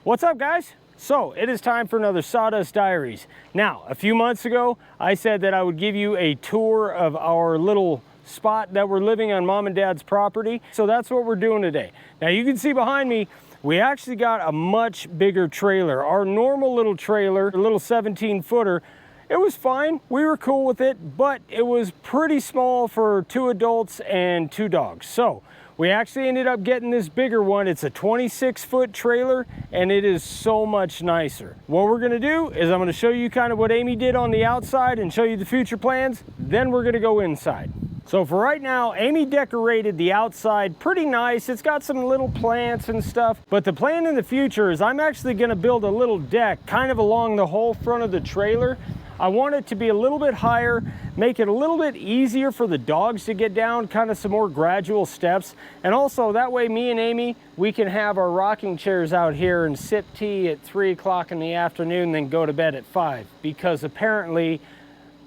What's up, guys? So it is time for another Sawdust Diaries. Now, a few months ago, I said that I would give you a tour of our little spot that we're living on Mom and Dad's property. So that's what we're doing today. Now you can see behind me, we actually got a much bigger trailer. Our normal little trailer, a little 17-footer, it was fine. We were cool with it, but it was pretty small for 2 adults and 2 dogs. So we actually ended up getting this bigger one. It's a 26-foot trailer, and it is so much nicer. What we're gonna do is I'm gonna show you kind of what Amy did on the outside and show you the future plans. Then we're gonna go inside. So for right now, Amy decorated the outside pretty nice. It's got some little plants and stuff, but the plan in the future is I'm actually gonna build a little deck kind of along the whole front of the trailer. I want it to be a little bit higher, make it a little bit easier for the dogs to get down, kind of some more gradual steps. And also that way me and Amy, we can have our rocking chairs out here and sip tea at 3 o'clock in the afternoon, then go to bed at 5, because apparently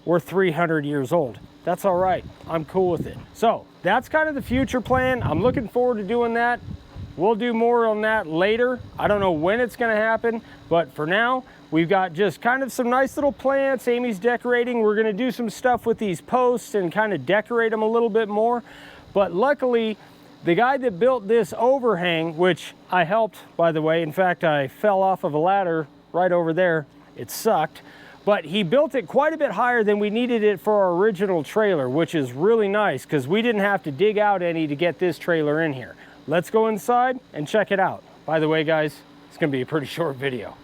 we're 300 years old. That's all right, I'm cool with it. So that's kind of the future plan. I'm looking forward to doing that. We'll do more on that later. I don't know when it's gonna happen, but for now, we've got just kind of some nice little plants. Amy's decorating. We're gonna do some stuff with these posts and kind of decorate them a little bit more. But luckily, the guy that built this overhang, which I helped, by the way, in fact, I fell off of a ladder right over there. It sucked. But he built it quite a bit higher than we needed it for our original trailer, which is really nice because we didn't have to dig out any to get this trailer in here. Let's go inside and check it out. By the way, guys, it's gonna be a pretty short video.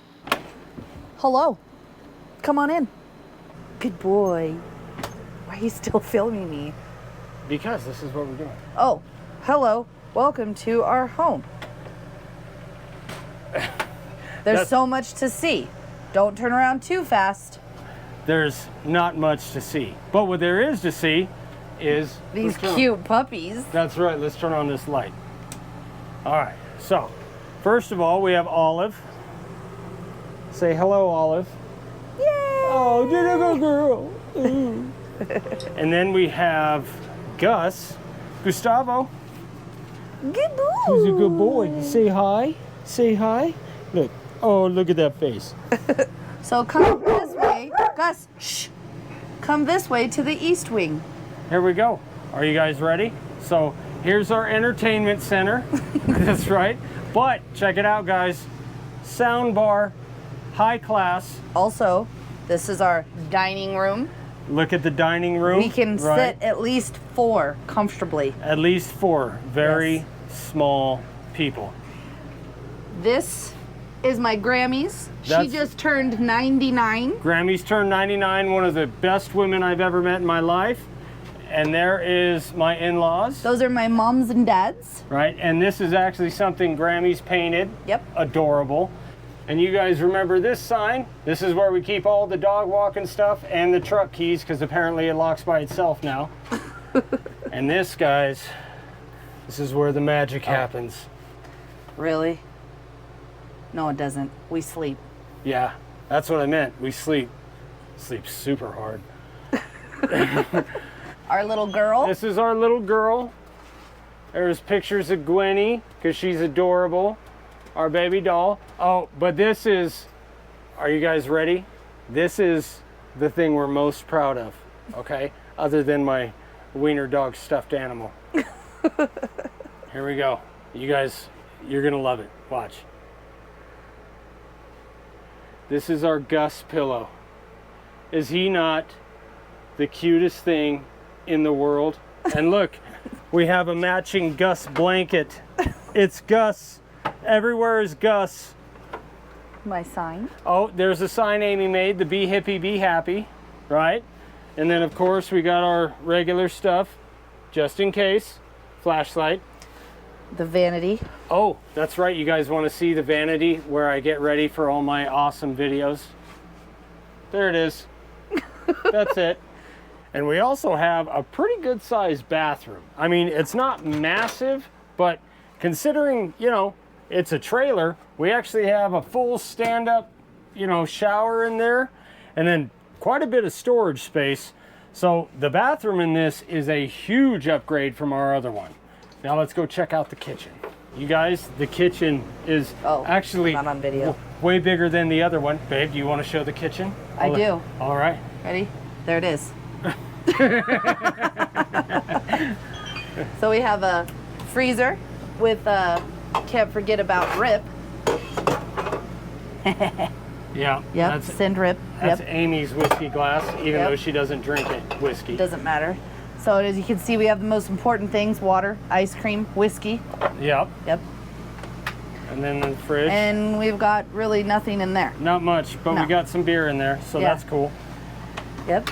Hello, come on in. Good boy. Why are you still filming me? Because this is what we're doing. Oh, hello, welcome to our home. There's so much to see. Don't turn around too fast. There's not much to see, but what there is to see is these cute puppies. That's right, let's turn on this light. All right, so first of all, we have Olive. Say hello, Olive. Yay! Oh, you're a good girl. And then we have Gus. Gustavo. Good boy. Who's a good boy. Say hi. Say hi. Look. Oh, look at that face. So come this way. Gus, shh. Come this way to the east wing. Here we go. Are you guys ready? So here's our entertainment center. That's right. But check it out, guys. Sound bar, high class. Also, this is our dining room. Look at the dining room. We can sit at least 4 comfortably. At least 4 very small people. This is my Grammy's. She just turned 99. Grammy's turned 99, one of the best women I've ever met in my life. And there is my in-laws. Those are my moms and dads. Right, and this is actually something Grammy's painted. Yep. Adorable. And you guys remember this sign? This is where we keep all the dog walking stuff and the truck keys, because apparently it locks by itself now. And this, guys, this is where the magic happens. Really? No, it doesn't. We sleep. Yeah, that's what I meant. We sleep. Sleep super hard. Our little girl. This is our little girl. There's pictures of Gwenny, because she's adorable. Our baby doll. Oh, but this is, are you guys ready? This is the thing we're most proud of, okay? Other than my wiener dog stuffed animal. Here we go. You guys, you're gonna love it. Watch. This is our Gus pillow. Is he not the cutest thing in the world? And look, we have a matching Gus blanket. It's Gus. Everywhere is Gus. My sign. Oh, there's a sign Amy made, the Be Hippie, Be Happy, right? And then of course we got our regular stuff, just in case. Flashlight. The vanity. Oh, that's right. You guys want to see the vanity where I get ready for all my awesome videos? There it is. That's it. And we also have a pretty good sized bathroom. I mean, it's not massive, but considering, you know, it's a trailer, we actually have a full stand-up, you know, shower in there, and then quite a bit of storage space. So the bathroom in this is a huge upgrade from our other one. Now let's go check out the kitchen. You guys, the kitchen is actually not on video. Way bigger than the other one. Babe, do you want to show the kitchen? I do. All right. Ready? There it is. So we have a freezer with can't forget about Rip. Yeah. Yep. Send Rip. That's Amy's whiskey glass, even though she doesn't drink it. Whiskey. Doesn't matter. So as you can see, we have the most important things: water, ice cream, whiskey. Yep. Yep. And then the fridge. And we've got really nothing in there. Not much, but we got some beer in there, so that's cool. Yep.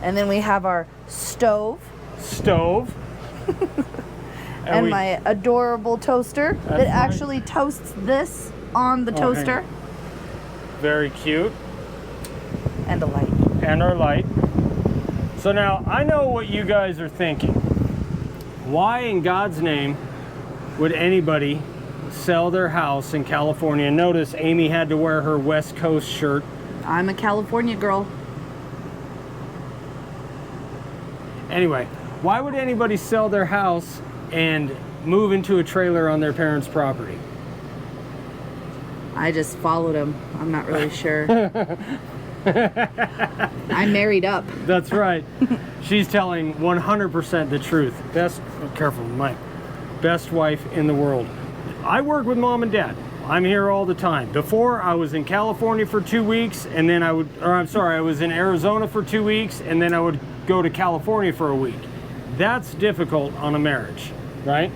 And then we have our stove. And my adorable toaster that actually toasts this on the toaster. Very cute. And a light. And our light. So now, I know what you guys are thinking. Why in God's name would anybody sell their house in California? Notice Amy had to wear her West Coast shirt. I'm a California girl. Anyway, why would anybody sell their house and move into a trailer on their parents' property? I just followed him. I'm not really sure. I'm married up. That's right. She's telling 100% the truth. Careful, Mike. Best wife in the world. I work with Mom and Dad. I'm here all the time. Before, I was in California for 2 weeks, and then I was in Arizona for 2 weeks, and then I would go to California for a week. That's difficult on a marriage, right?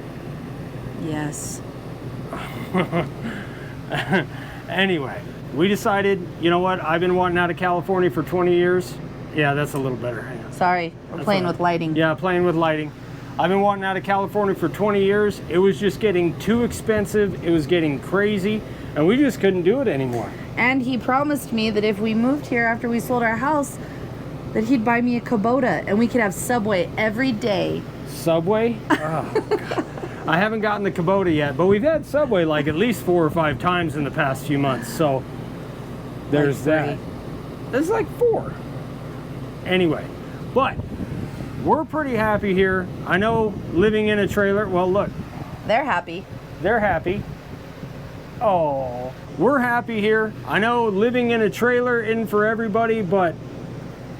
Yes. Anyway, we decided, you know what? I've been wanting out of California for 20 years. Yeah, that's a little better. Hang on. Sorry, we're playing with lighting. Yeah, playing with lighting. I've been wanting out of California for 20 years. It was just getting too expensive. It was getting crazy, and we just couldn't do it anymore. And he promised me that if we moved here after we sold our house, that he'd buy me a Kubota and we could have Subway every day. Subway? Oh, God. I haven't gotten the Kubota yet, but we've had Subway like at least 4 or 5 times in the past few months, so there's that. There's like 4. Anyway, but we're pretty happy here. I know living in a trailer, well, look. They're happy. They're happy. Oh, we're happy here. I know living in a trailer isn't for everybody, but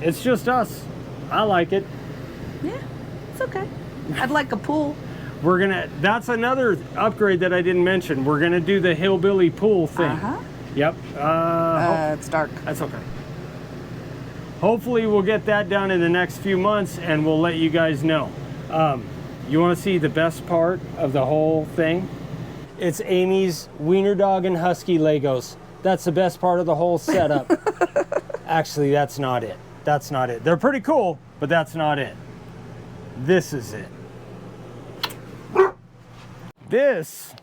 it's just us. I like it. Yeah, it's okay. I'd like a pool. That's another upgrade that I didn't mention. We're gonna do the hillbilly pool thing. Yep. It's dark. That's okay. Hopefully we'll get that done in the next few months, and we'll let you guys know. You wanna see the best part of the whole thing? It's Amy's Wiener Dog and Husky Legos. That's the best part of the whole setup. Actually, that's not it. That's not it. They're pretty cool, but that's not it. This is it. This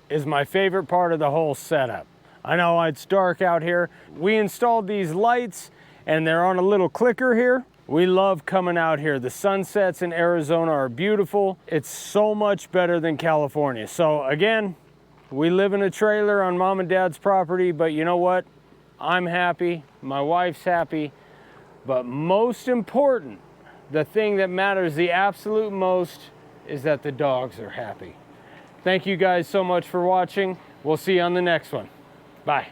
is my favorite part of the whole setup. I know it's dark out here. We installed these lights and they're on a little clicker here. We love coming out here. The sunsets in Arizona are beautiful. It's so much better than California. So again, we live in a trailer on Mom and Dad's property, but you know what? I'm happy, my wife's happy, but most important, the thing that matters the absolute most is that the dogs are happy. Thank you guys so much for watching. We'll see you on the next one. Bye.